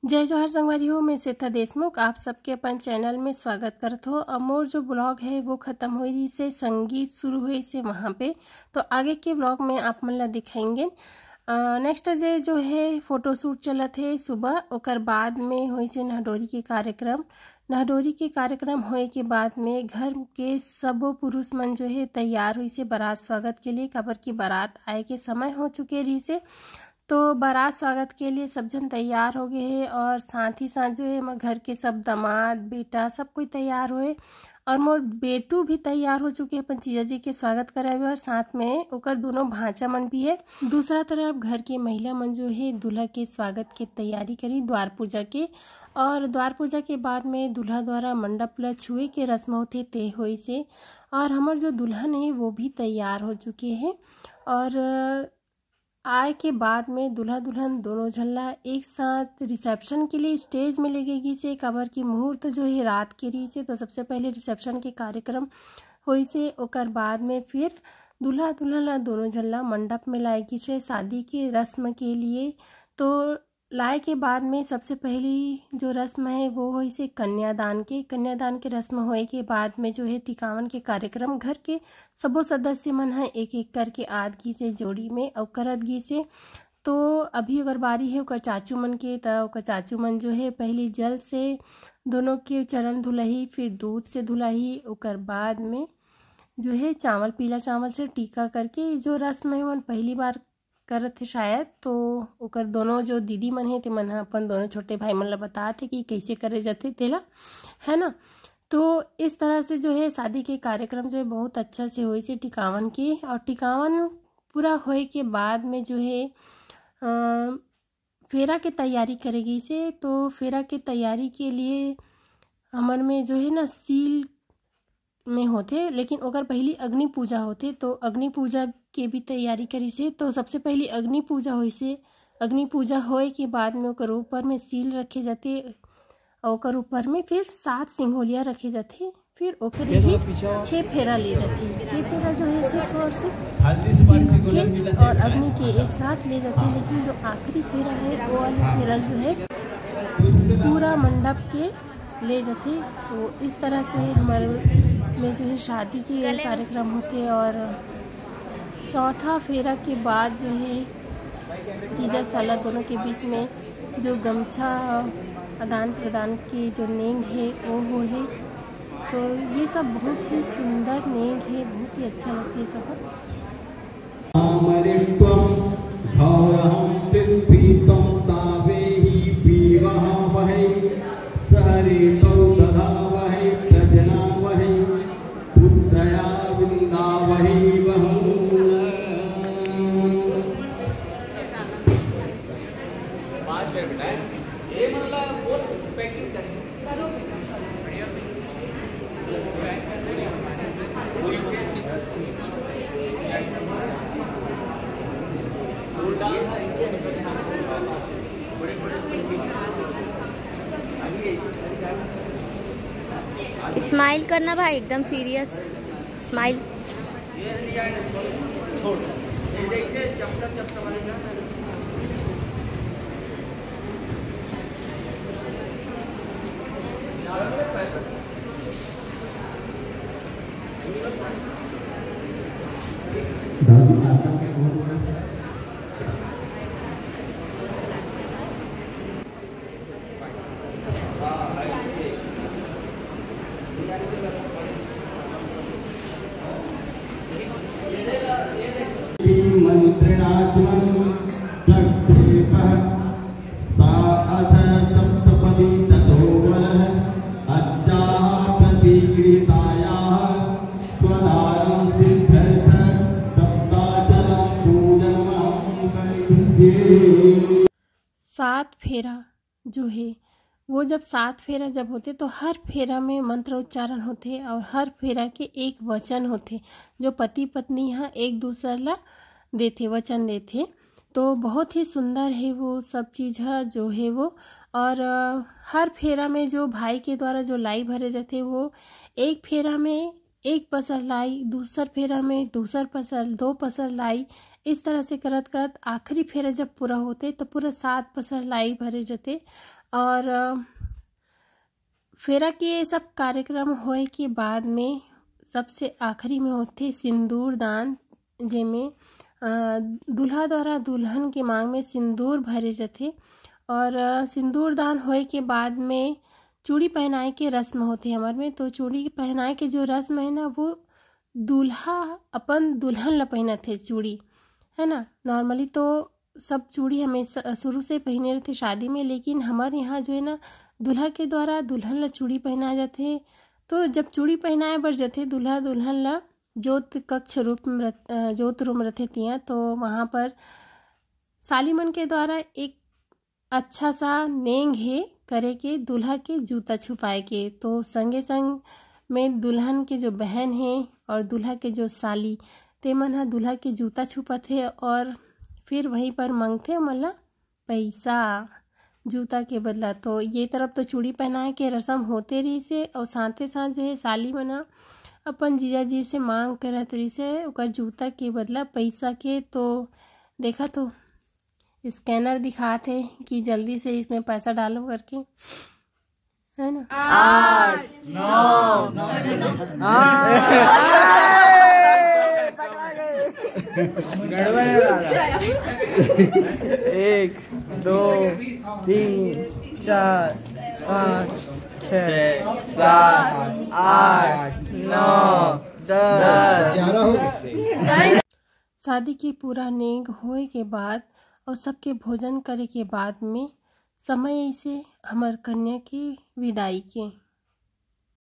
जय जोहार संगवारी हो। मैं श्वेता देशमुख आप सबके अपन चैनल में स्वागत करत हो। अब मोर जो ब्लॉग है वो ख़त्म हुई से संगीत शुरू हुई से वहाँ पे, तो आगे के ब्लॉग में आप मन ला दिखाएंगे। नेक्स्ट डे जो है फोटोशूट चलत है सुबह, ओकर बाद में हुई से नहडोरी के कार्यक्रम। नहडोरी के कार्यक्रम होए के बाद में घर के सब पुरुष मन जो है तैयार हुई से बारात स्वागत के लिए, काबर की बारात आए के समय हो चुके रही से, तो बारात स्वागत के लिए सब जन तैयार हो गए हैं। और साथ ही साथ जो है मैं घर के सब दामाद बेटा सब कोई तैयार हुए, और मोर बेटू भी तैयार हो चुके हैं अपन जीजा जी के स्वागत करावे, और साथ में ओकर दोनों भांचा मन भी है। दूसरा तरफ घर के महिला मन जो है दूल्हा के स्वागत की तैयारी करी द्वार पूजा के, और द्वार पूजा के बाद में दूल्हा द्वारा मंडप ला छुए के रस्म होते ते हुई से, और हमार जो दुल्हन है वो भी तैयार हो चुके हैं। और आए के बाद में दूल्हा दुल्हन दोनों झल्ला एक साथ रिसेप्शन के लिए स्टेज में लगेगी से, काबर की मुहूर्त जो है रात के रही से, तो सबसे पहले रिसेप्शन के कार्यक्रम हुई से, ओकर बाद में फिर दूल्हा दुल्हन दोनों झल्ला मंडप में लाएगी से शादी की रस्म के लिए। तो लाए के बाद में सबसे पहली जो रस्म है वो हुई से कन्यादान के रस्म होए के बाद में जो है टिकावन के कार्यक्रम घर के सबो सदस्य मन है एक एक करके आदगी से जोड़ी में और करदगी से। तो अभी अगर बारी है ओकर चाचू मन के, तो ओकर चाचू मन जो है पहले जल से दोनों के चरण धुलही, फिर दूध से धुलही, ओकर बाद में जो है चावल पीला चावल से टीका करके जो रस्म है मन पहली बार करत थे शायद। तो ओकर दोनों जो दीदी मन है ते मन अपन दोनों छोटे भाई मन ला बताते थे कि कैसे करे जाते तेला, है ना। तो इस तरह से जो है शादी के कार्यक्रम जो है बहुत अच्छा से हुई से टिकावन के, और टिकावन पूरा होए के बाद में जो है फेरा के तैयारी करेगी से। तो फेरा के तैयारी के लिए हमर में जो है ना सील में होते, लेकिन ओकर पहली अग्नि पूजा होते, तो अग्नि पूजा के भी तैयारी करी से। तो सबसे पहली अग्नि पूजा हुई से, अग्नि पूजा होए के बाद में ओकर ऊपर में सील रखे जाते, और ओकर ऊपर में फिर 7 सिंघोलिया रखे जाते, फिर ओकर ही 6 फेरा ले जाते। 6 फेरा जो है सिर्फ और सिर्फ सील के और अग्नि के एक साथ ले जाते, लेकिन जो आखिरी फेरा है वो वाला फेरा जो है पूरा मंडप के ले जाते। तो इस तरह से हमारे में जो है शादी के कार्यक्रम होते। और चौथा फेरा के बाद जो है जीजा साला दोनों के बीच में जो गमछा आदान प्रदान की जो नेंग है वो है। तो ये सब बहुत ही सुंदर नेंग है, बहुत ही अच्छा लगता है सब। स्माइल करना भाई, एकदम सीरियस स्माइल। सात फेरा जो है वो जब 7 फेरा जब होते, तो हर फेरा में मंत्र उच्चारण होते, और हर फेरा के एक वचन होते जो पति पत्नी यहाँ एक दूसरे ला देते, वचन देते। तो बहुत ही सुंदर है वो सब चीज़ है जो है वो। और हर फेरा में जो भाई के द्वारा जो लाई भरे जाते वो एक फेरा में एक पसर लाई, दूसर फेरा में दूसर पसर, 2 पसर लाई, इस तरह से करत करत आखिरी फेरा जब पूरा होते तो पूरा 7 पसर लाई भरे जाते। और फेरा के सब कार्यक्रम होए के बाद में सबसे आखिरी में होते सिंदूर दान, जेमें दूल्हा द्वारा दुल्हन के मांग में सिंदूर भरे जाते। और सिंदूर दान होए के बाद में चूड़ी पहनाए के रस्म होते हमारे में। तो चूड़ी पहनाए के जो रस्म है ना, वो दूल्हा अपन दुल्हन ला पहनते चूड़ी, है ना। नॉर्मली तो सब चूड़ी हमेशा शुरू से पहने रहते शादी में, लेकिन हमारे यहाँ जो है ना दूल्हा के द्वारा दुल्हन ला चूड़ी पहनाए जाते। तो जब चूड़ी पहनाए बर जाते दूल्हा दुल्हन ला जोत कक्ष रूप में जोत रूम रहते तिया, तो वहाँ पर सालीमन के द्वारा एक अच्छा सा नेंग है करे के दूल्हा के जूता छुपाए के। तो संगे संग में दुल्हन के जो बहन है और दूल्हा के जो साली ते मन हा दूल्हा के जूता छुपाथे और फिर वहीं पर मांगथे मतलब पैसा जूता के बदला। तो ये तरफ तो चूड़ी पहनाए के रस्म होते रही से, और साथे साथ जो है साली मना अपन जीजा जी से मांग करत रही से ओकर जूता के बदला पैसा के। तो देखा तो स्कैनर दिखाते कि जल्दी से इसमें पैसा डालो करके, है ना। 8 1 2 3 4 5 6 7 8 9 10। शादी के पूरा नेंग होए के बाद और सबके भोजन करे के बाद में समय से हमार कन्या की विदाई के।